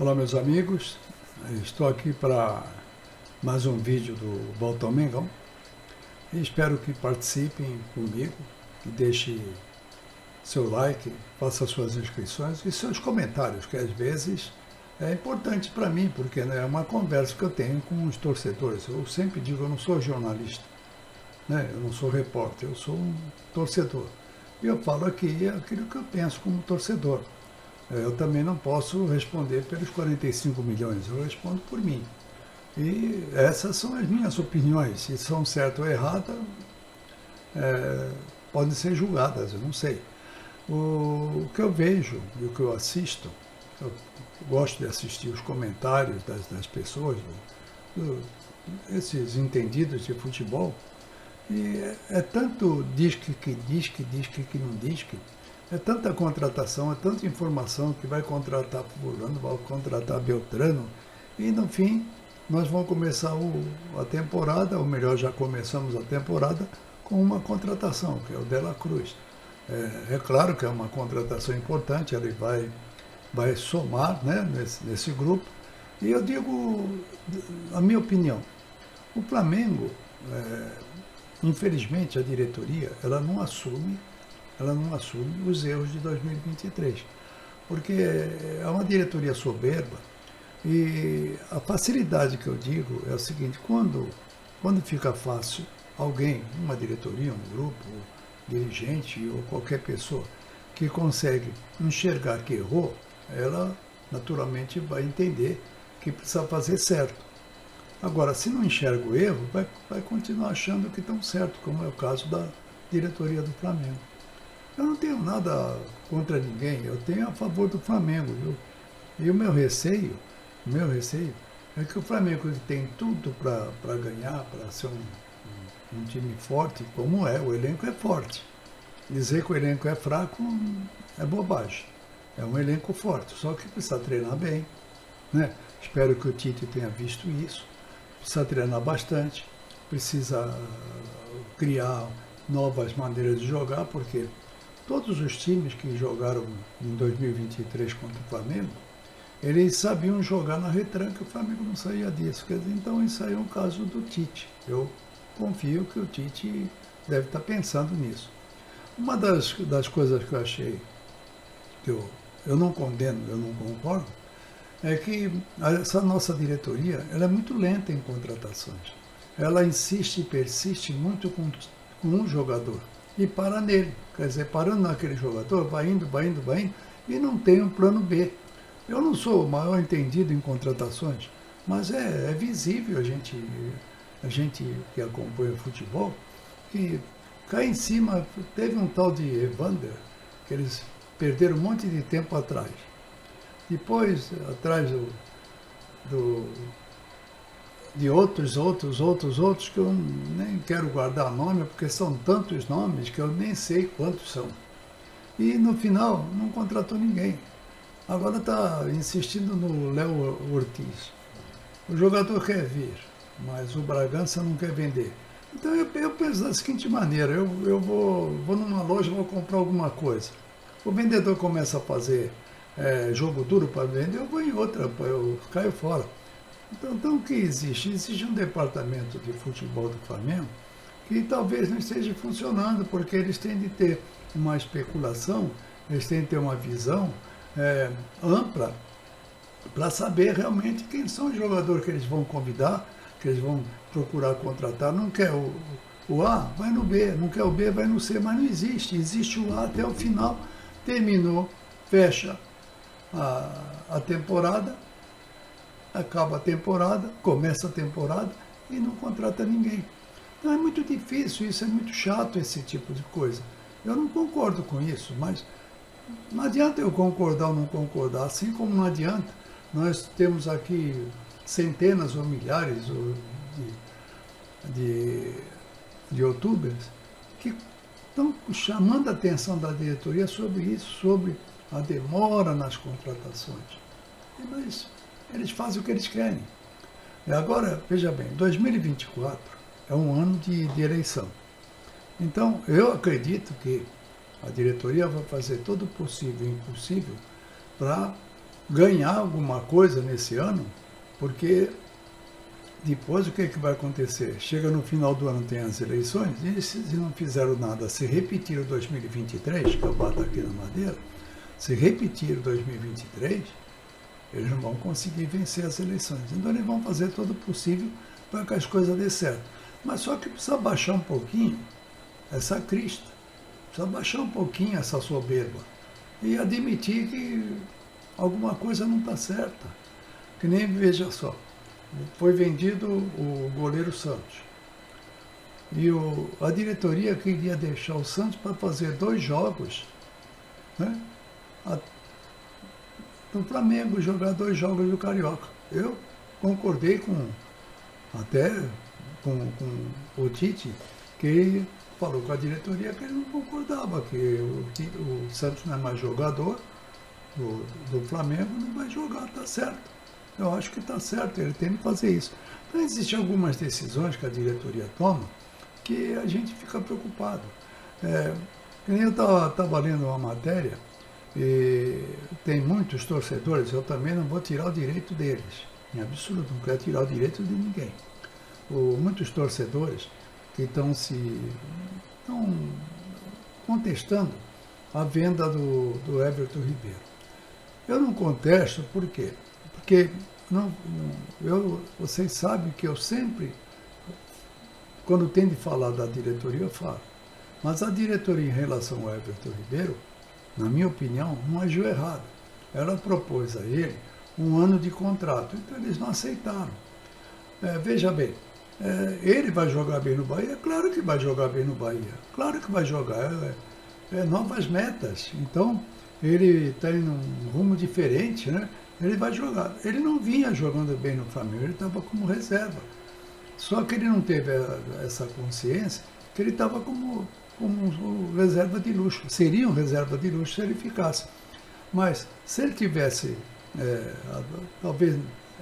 Olá, meus amigos, estou aqui para mais um vídeo do Baltão Mengão e espero que participem comigo, que deixem seu like, faça suas inscrições e seus comentários, que às vezes é importante para mim, porque né, é uma conversa que eu tenho com os torcedores. Eu sempre digo, eu não sou jornalista, né? Eu não sou repórter, eu sou um torcedor. E eu falo aqui aquilo que eu penso como torcedor. Eu também não posso responder pelos 45 milhões, eu respondo por mim. E essas são as minhas opiniões. Se são certas ou erradas, podem ser julgadas, eu não sei. O que eu vejo e o que eu assisto, eu gosto de assistir os comentários das pessoas, esses entendidos de futebol, e é tanto que não diz que. É tanta contratação, é tanta informação que vai contratar fulano, vai contratar Beltrano, e no fim nós vamos começar a temporada, ou melhor, já começamos a temporada, com uma contratação, que é o De La Cruz. É claro que é uma contratação importante, ele vai somar, né, nesse grupo, e eu digo a minha opinião. O Flamengo, infelizmente, a diretoria, ela não assume os erros de 2023, porque é uma diretoria soberba e a facilidade que eu digo é o seguinte: quando fica fácil, alguém, uma diretoria, um grupo, dirigente ou qualquer pessoa que consegue enxergar que errou, ela naturalmente vai entender que precisa fazer certo. Agora, se não enxerga o erro, vai continuar achando que estão certo, como é o caso da diretoria do Flamengo. Eu não tenho nada contra ninguém, eu tenho a favor do Flamengo, viu? E o meu receio é que o Flamengo tem tudo para ganhar, para ser um time forte, como é, o elenco é forte. Dizer que o elenco é fraco é bobagem. É um elenco forte, só que precisa treinar bem, né? Espero que o Tite tenha visto isso. Precisa treinar bastante, precisa criar novas maneiras de jogar, porque todos os times que jogaram em 2023 contra o Flamengo, eles sabiam jogar na retranca, o Flamengo não saía disso. Então isso aí é um caso do Tite. Eu confio que o Tite deve estar pensando nisso. Uma das coisas que eu achei, que eu não condeno, eu não concordo, é que essa nossa diretoria ela é muito lenta em contratações. Ela insiste e persiste muito com um jogador e para nele. Quer dizer, parando naquele jogador, vai indo, e não tem um plano B. Eu não sou o maior entendido em contratações, mas é visível a gente que acompanha o futebol, que cá em cima teve um tal de Evander, que eles perderam um monte de tempo atrás. Depois, atrás de outros que eu nem quero guardar nome, porque são tantos nomes que eu nem sei quantos são. E no final não contratou ninguém. Agora está insistindo no Léo Ortiz. O jogador quer vir, mas o Bragança não quer vender. Então eu penso da seguinte maneira: eu vou numa loja, vou comprar alguma coisa. O vendedor começa a fazer jogo duro para vender, eu vou em outra, eu caio fora. Então o que existe? Existe um departamento de futebol do Flamengo que talvez não esteja funcionando, porque eles têm de ter uma especulação, eles têm de ter uma visão ampla para saber realmente quem são os jogadores que eles vão convidar, que eles vão procurar contratar. Não quer o A, vai no B, não quer o B, vai no C, mas não existe. Existe o A até o final, terminou, fecha a temporada, acaba a temporada, começa a temporada e não contrata ninguém. Então é muito difícil isso, é muito chato esse tipo de coisa. Eu não concordo com isso, mas não adianta eu concordar ou não concordar, assim como não adianta. Nós temos aqui centenas ou milhares de youtubers que estão chamando a atenção da diretoria sobre isso, sobre a demora nas contratações. Mas eles fazem o que eles querem. E agora, veja bem, 2024 é um ano de eleição. Então, eu acredito que a diretoria vai fazer todo o possível e impossível para ganhar alguma coisa nesse ano, porque depois o que, é que vai acontecer? Chega no final do ano, tem as eleições, e se não fizeram nada, se repetir o 2023, que eu bato aqui na madeira, se repetir o 2023, eles não vão conseguir vencer as eleições. Então eles vão fazer todo o possível para que as coisas dê certo. Mas só que precisa baixar um pouquinho essa crista, precisa baixar um pouquinho essa soberba e admitir que alguma coisa não está certa. Que nem, veja só, foi vendido o goleiro Santos. E a diretoria queria deixar o Santos para fazer 2 jogos, né? No Flamengo, jogar 2 jogos do Carioca. Eu concordei até com o Tite, que ele falou com a diretoria que ele não concordava, que o Santos não é mais jogador do Flamengo, não vai jogar, tá certo. Eu acho que está certo, ele tem que fazer isso. Então, existem algumas decisões que a diretoria toma que a gente fica preocupado. Eu estava lendo uma matéria e tem muitos torcedores, eu também não vou tirar o direito deles, em absoluto, não quero tirar o direito de ninguém. Muitos torcedores que estão contestando a venda do Everton Ribeiro. Eu não contesto, por quê? Porque vocês sabem que eu sempre, quando tem de falar da diretoria, eu falo. Mas a diretoria em relação ao Everton Ribeiro, na minha opinião, não agiu errado. Ela propôs a ele 1 ano de contrato, então eles não aceitaram. Veja bem, ele vai jogar bem no Bahia? Claro que vai jogar bem no Bahia. Claro que vai jogar. Novas metas. Então, ele está em um rumo diferente, né? Ele vai jogar. Ele não vinha jogando bem no Flamengo, ele estava como reserva. Só que ele não teve essa consciência que ele estava como um reserva de luxo. Seria um reserva de luxo se ele ficasse. Mas se ele tivesse, talvez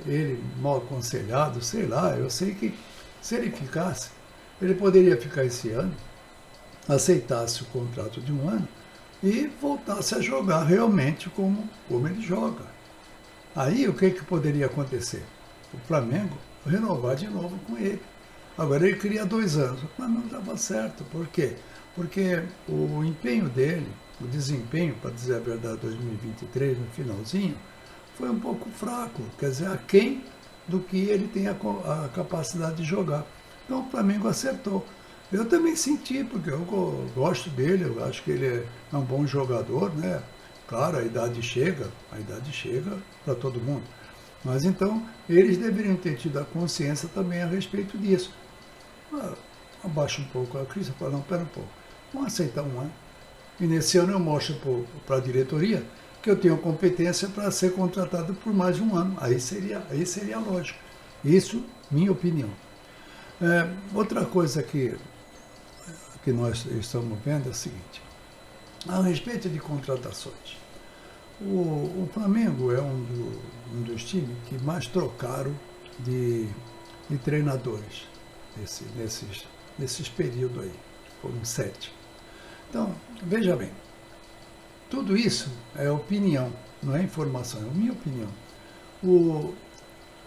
ele mal aconselhado, sei lá, eu sei que se ele ficasse, ele poderia ficar esse ano, aceitasse o contrato de 1 ano e voltasse a jogar realmente como ele joga. Aí o que poderia acontecer? O Flamengo renovar de novo com ele. Agora ele queria 2 anos, mas não estava certo. Por quê? Porque o empenho dele, o desempenho, para dizer a verdade, 2023, no finalzinho, foi um pouco fraco, quer dizer, aquém do que ele tem a capacidade de jogar. Então o Flamengo acertou. Eu também senti, porque eu gosto dele, eu acho que ele é um bom jogador, né? Claro, a idade chega para todo mundo. Mas então, eles deveriam ter tido a consciência também a respeito disso. Abaixa um pouco a crise e fala, não, pera um pouco, vamos aceitar 1 ano. E nesse ano eu mostro para a diretoria que eu tenho competência para ser contratado por mais 1 ano. Aí seria lógico. Isso, minha opinião. Outra coisa que nós estamos vendo é o seguinte, a respeito de contratações. O Flamengo é um dos times que mais trocaram de treinadores nesses períodos aí, foram 7. Então, veja bem, tudo isso é opinião, não é informação, é minha opinião. O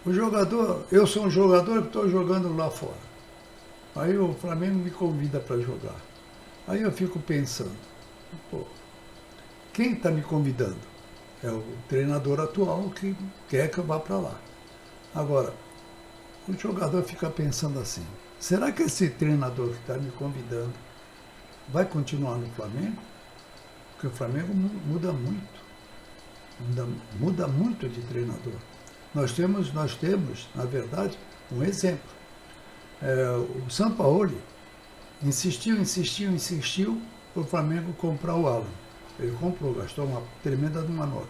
jogador, eu sou um jogador que estou jogando lá fora. Aí o Flamengo me convida para jogar. Aí eu fico pensando, quem está me convidando? É o treinador atual que quer que eu vá para lá. Agora, o jogador fica pensando assim, será que esse treinador que está me convidando vai continuar no Flamengo? Porque o Flamengo muda muito. Muda muito de treinador. Nós temos, na verdade, um exemplo. O Sampaoli insistiu para o Flamengo comprar o Alan. Ele comprou, gastou uma tremenda de uma nota.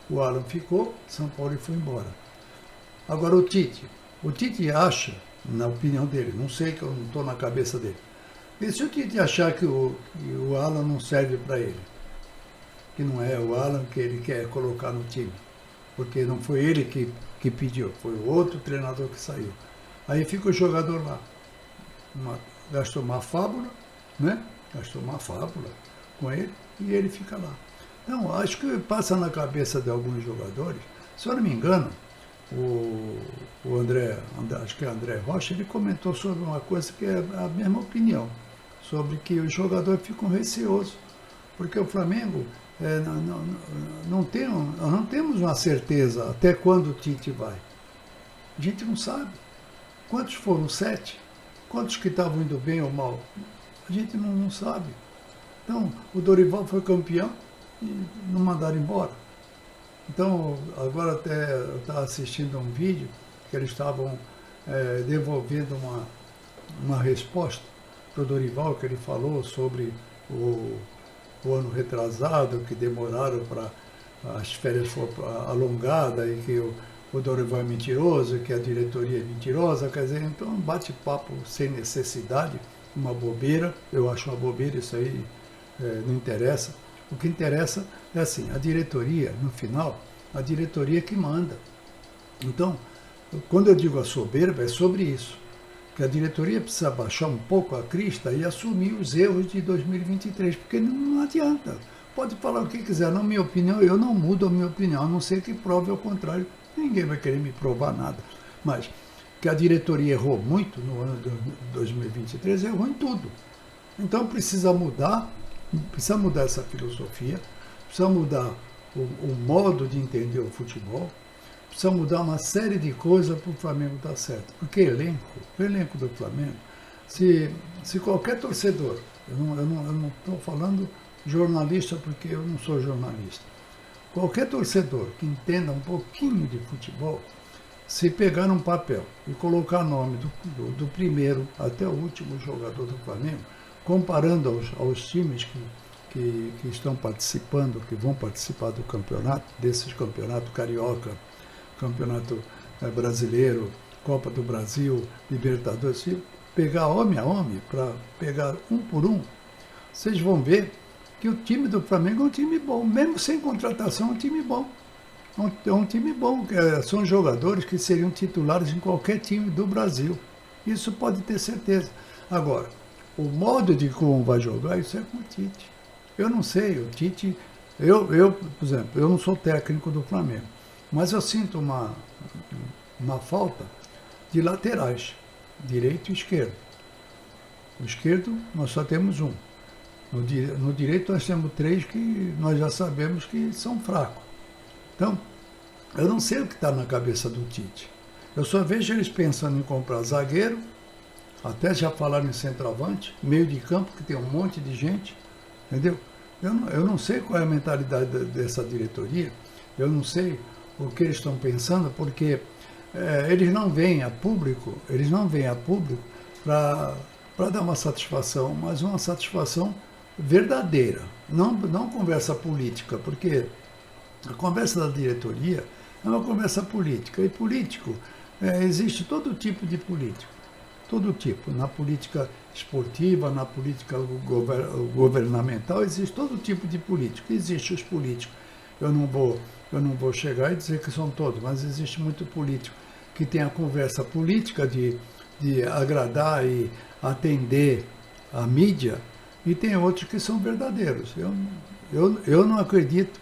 O Alan ficou, Sampaoli foi embora. Agora o Tite acha, na opinião dele, não sei, que eu não estou na cabeça dele, e se o Tite achar que o Alan não serve para ele, que não é o Alan que ele quer colocar no time, porque não foi ele que pediu, foi o outro treinador que saiu. Aí fica o jogador lá, gastou uma fábula, né? Gastou uma fábula com ele e ele fica lá. Então, acho que passa na cabeça de alguns jogadores, se eu não me engano, o André, acho que é André Rocha, ele comentou sobre uma coisa que é a mesma opinião, sobre que os jogadores ficam receosos, porque o Flamengo não temos uma certeza até quando o Tite vai. A gente não sabe. Quantos foram? 7? Quantos que estavam indo bem ou mal? A gente não sabe. Então, o Dorival foi campeão e não mandaram embora. Então, agora até eu estava assistindo a um vídeo que eles estavam devolvendo uma resposta para o Dorival, que ele falou sobre o ano retrasado, que demoraram para as férias foram alongadas e que o Dorival é mentiroso, que a diretoria é mentirosa, quer dizer, então um bate-papo sem necessidade, uma bobeira, eu acho uma bobeira, isso aí não interessa. O que interessa é assim, a diretoria, no final, a diretoria que manda. Então, quando eu digo a soberba, é sobre isso. Que a diretoria precisa baixar um pouco a crista e assumir os erros de 2023, porque não adianta. Pode falar o que quiser, na minha opinião, eu não mudo a minha opinião, a não ser que prove ao contrário. Ninguém vai querer me provar nada. Mas que a diretoria errou muito no ano de 2023, errou em tudo. Então precisa mudar essa filosofia, precisa mudar o modo de entender o futebol, precisa mudar uma série de coisas para o Flamengo dar certo. Porque o elenco do Flamengo, se qualquer torcedor, eu não estou falando jornalista porque eu não sou jornalista, qualquer torcedor que entenda um pouquinho de futebol, se pegar um papel e colocar nome do primeiro até o último jogador do Flamengo, comparando aos times que estão participando, que vão participar do campeonato, desses campeonatos carioca, campeonato brasileiro, Copa do Brasil, Libertadores, se pegar homem a homem, para pegar um por um, vocês vão ver que o time do Flamengo é um time bom, mesmo sem contratação, é um time bom. É um time bom, são jogadores que seriam titulares em qualquer time do Brasil. Isso pode ter certeza. Agora, o modo de como vai jogar, isso é com o Tite. Eu não sei, o Tite, por exemplo, eu não sou técnico do Flamengo, mas eu sinto uma falta de laterais, direito e esquerdo. O esquerdo, nós só temos um. No direito, nós temos 3 que nós já sabemos que são fracos. Então, eu não sei o que está na cabeça do Tite. Eu só vejo eles pensando em comprar zagueiro, até já falaram em centroavante, meio de campo, que tem um monte de gente, entendeu? Eu não sei qual é a mentalidade dessa diretoria, eu não sei o que eles estão pensando, porque eles não vêm a público para dar uma satisfação, mas uma satisfação verdadeira, não conversa política, porque a conversa da diretoria é uma conversa política, e político, existe todo tipo de político, todo tipo, na política esportiva, na política governamental, existe todo tipo de político, existem os políticos, eu não vou chegar e dizer que são todos, mas existe muito político que tem a conversa política de agradar e atender a mídia, e tem outros que são verdadeiros. Eu não acredito,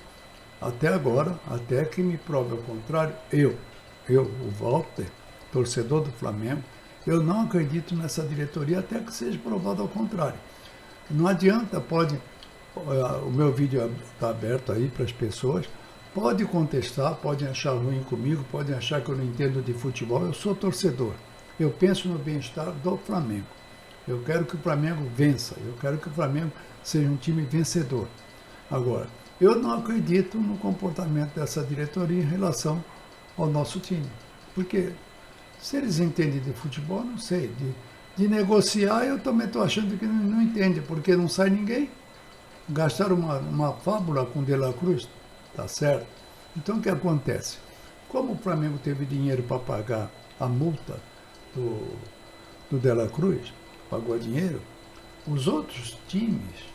até agora, até que me prove ao contrário, o Walter, torcedor do Flamengo, eu não acredito nessa diretoria até que seja provado ao contrário. Não adianta, o meu vídeo está aberto aí para as pessoas, pode contestar, podem achar ruim comigo, podem achar que eu não entendo de futebol, eu sou torcedor. Eu penso no bem-estar do Flamengo. Eu quero que o Flamengo vença, eu quero que o Flamengo seja um time vencedor. Agora, eu não acredito no comportamento dessa diretoria em relação ao nosso time. Porque se eles entendem de futebol, não sei. De negociar, eu também estou achando que não entende, porque não sai ninguém. Gastaram uma fábula com o De La Cruz, tá certo? Então o que acontece? Como o Flamengo teve dinheiro para pagar a multa do De La Cruz, pagou dinheiro, os outros times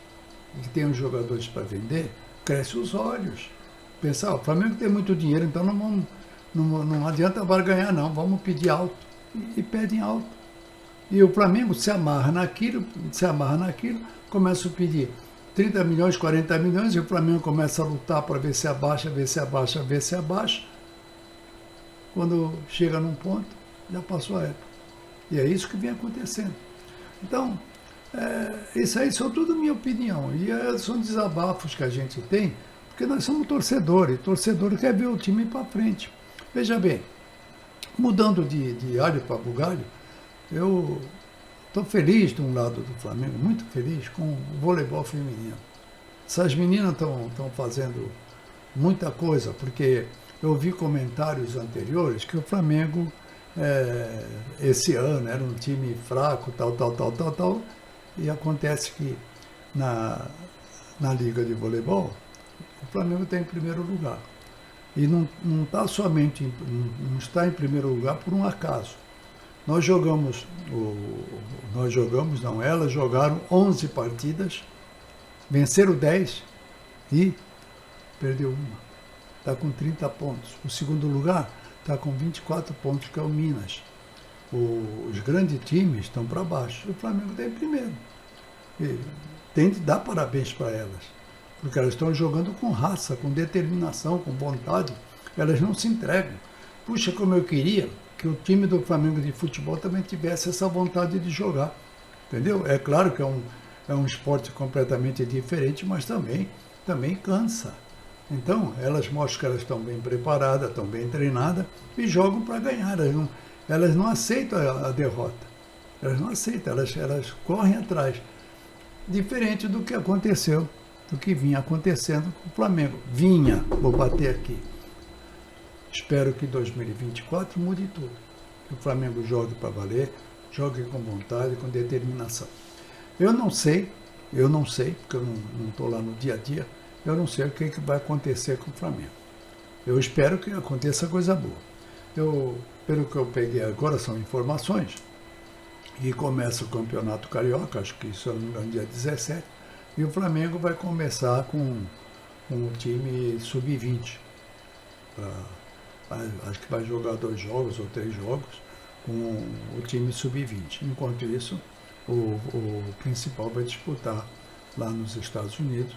que têm os jogadores para vender, crescem os olhos. Pensar, o Flamengo tem muito dinheiro, então não adianta barganhar não, vamos pedir alto. E pedem alto. E o Flamengo se amarra naquilo, começa a pedir 30 milhões, 40 milhões, e o Flamengo começa a lutar para ver se abaixa, ver se abaixa, ver se abaixa. Quando chega num ponto, já passou a época. E é isso que vem acontecendo. Então, isso aí são tudo minha opinião. E são desabafos que a gente tem, porque nós somos torcedores. Torcedor quer ver o time para frente. Veja bem, mudando de alho para bugalho, eu estou feliz de um lado do Flamengo, muito feliz com o voleibol feminino. Essas meninas estão fazendo muita coisa, porque eu vi comentários anteriores que o Flamengo, esse ano, era um time fraco, tal, e acontece que na Liga de Voleibol, o Flamengo está em primeiro lugar. E não está somente, não está em primeiro lugar por um acaso. Elas jogaram 11 partidas, venceram 10 e perdeu uma. Está com 30 pontos. O segundo lugar está com 24 pontos, que é o Minas. Os grandes times estão para baixo. O Flamengo está em primeiro. E tem de dar parabéns para elas, porque elas estão jogando com raça, com determinação, com vontade. Elas não se entregam. Puxa, como eu queria que o time do Flamengo de futebol também tivesse essa vontade de jogar. Entendeu? É claro que é um esporte completamente diferente, mas também cansa. Então, elas mostram que elas estão bem preparadas, estão bem treinadas e jogam para ganhar. Elas não aceitam a derrota. Elas não aceitam, elas correm atrás. Diferente do que aconteceu, do que vinha acontecendo com o Flamengo. Vou bater aqui. Espero que 2024 mude tudo. Que o Flamengo jogue para valer, jogue com vontade, com determinação. Eu não sei, porque eu não estou lá no dia a dia, eu não sei o que vai acontecer com o Flamengo. Eu espero que aconteça coisa boa. Pelo que eu peguei agora, são informações, e começa o Campeonato Carioca, acho que isso é no dia 17, e o Flamengo vai começar com o time sub-20. Acho que vai jogar 2 jogos ou 3 jogos com o time sub-20. Enquanto isso, o principal vai disputar lá nos Estados Unidos.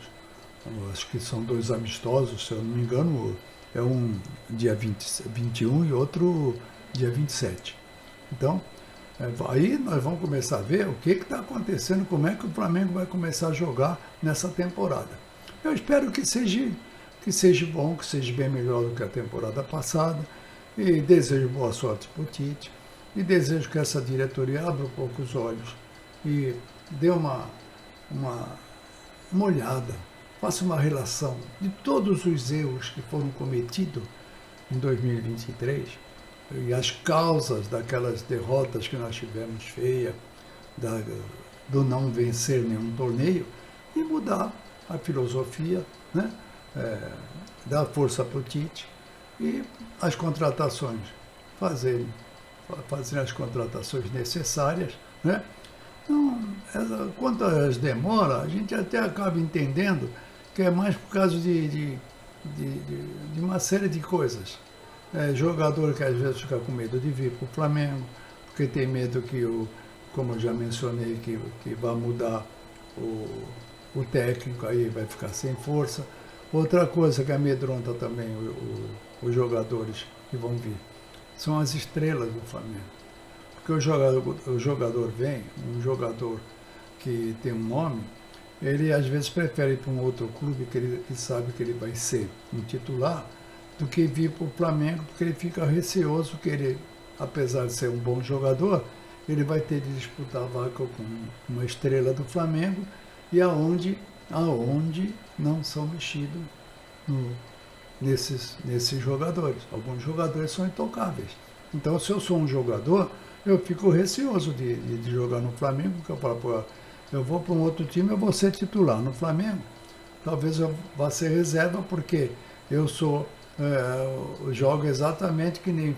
Acho que são 2 amistosos, se eu não me engano, é um dia 21 e outro dia 27. Então, aí nós vamos começar a ver o que está acontecendo, como é que o Flamengo vai começar a jogar nessa temporada. Eu espero que seja bom, que seja bem melhor do que a temporada passada, e desejo boa sorte para o Tite, e desejo que essa diretoria abra um pouco os olhos e dê uma olhada, faça uma relação de todos os erros que foram cometidos em 2023 e as causas daquelas derrotas que nós tivemos feias, do não vencer nenhum torneio, e mudar a filosofia, né? Dar força para o Tite e as contratações, fazer as contratações necessárias, né? Então, quanto às demoras, a gente até acaba entendendo que é mais por causa de uma série de coisas. Jogador que às vezes fica com medo de vir para o Flamengo, porque tem medo que, como eu já mencionei, que vai mudar o técnico, aí vai ficar sem força. Outra coisa que amedronta também os jogadores que vão vir são as estrelas do Flamengo. Porque o jogador vem, um jogador que tem um nome, ele às vezes prefere ir para um outro clube que sabe que ele vai ser um titular, do que vir para o Flamengo, porque ele fica receoso que ele, apesar de ser um bom jogador, ele vai ter de disputar a vaga com uma estrela do Flamengo, e aonde não são mexidos nesses jogadores. Alguns jogadores são intocáveis. Então, se eu sou um jogador, eu fico receoso de jogar no Flamengo, porque eu falo, pô, eu vou para um outro time, eu vou ser titular. No Flamengo, talvez eu vá ser reserva, porque eu jogo exatamente que nem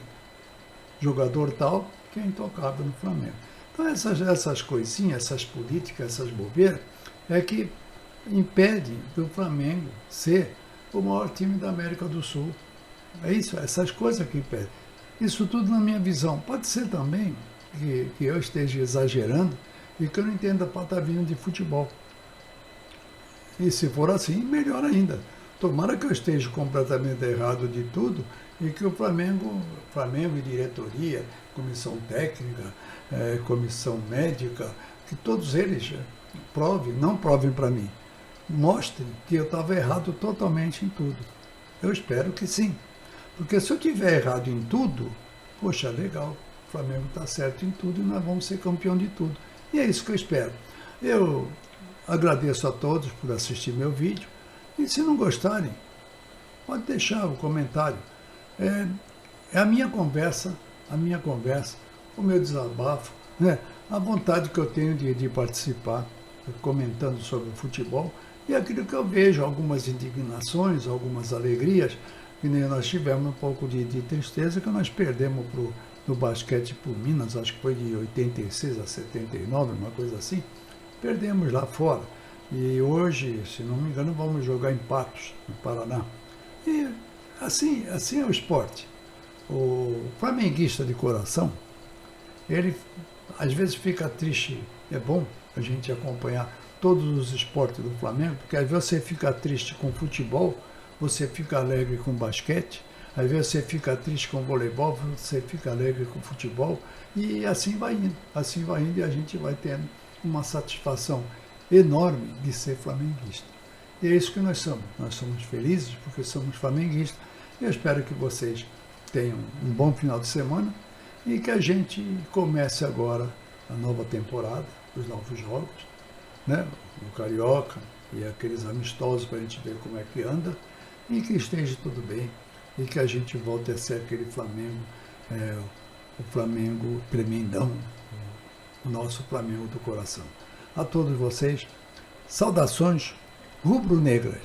jogador tal, que é intocável no Flamengo. Então, essas coisinhas, essas políticas, essas bobeiras, é que impede do Flamengo ser o maior time da América do Sul. É isso, essas coisas que impedem. Isso tudo na minha visão. Pode ser também que eu esteja exagerando e que eu não entenda patavinho de futebol. E se for assim, melhor ainda. Tomara que eu esteja completamente errado de tudo e que o Flamengo e diretoria, comissão técnica, comissão médica, que todos eles provem, não provem para mim, mostrem que eu estava errado totalmente em tudo. Eu espero que sim. Porque se eu tiver errado em tudo, poxa, legal, o Flamengo está certo em tudo e nós vamos ser campeão de tudo. E é isso que eu espero. Eu agradeço a todos por assistir meu vídeo. E se não gostarem, pode deixar o comentário. É a minha conversa, o meu desabafo, né? A vontade que eu tenho de participar, comentando sobre o futebol, e aquilo que eu vejo, algumas indignações, algumas alegrias, que nem nós tivemos um pouco de tristeza, que nós perdemos no basquete por Minas, acho que foi de 86 a 79, uma coisa assim, perdemos lá fora. E hoje, se não me engano, vamos jogar em Patos, no Paraná. E assim é o esporte. O flamenguista de coração, ele às vezes fica triste. É bom a gente acompanhar todos os esportes do Flamengo, porque às vezes você fica triste com futebol, você fica alegre com basquete, às vezes você fica triste com voleibol, você fica alegre com futebol, e assim vai indo e a gente vai tendo uma satisfação enorme de ser flamenguista. E é isso que nós somos felizes porque somos flamenguistas. Eu espero que vocês tenham um bom final de semana e que a gente comece agora a nova temporada, os novos jogos, né? O Carioca e aqueles amistosos para a gente ver como é que anda, e que esteja tudo bem e que a gente volte a ser aquele Flamengo, o Flamengo tremendão, o nosso Flamengo do coração. A todos vocês, saudações rubro-negras.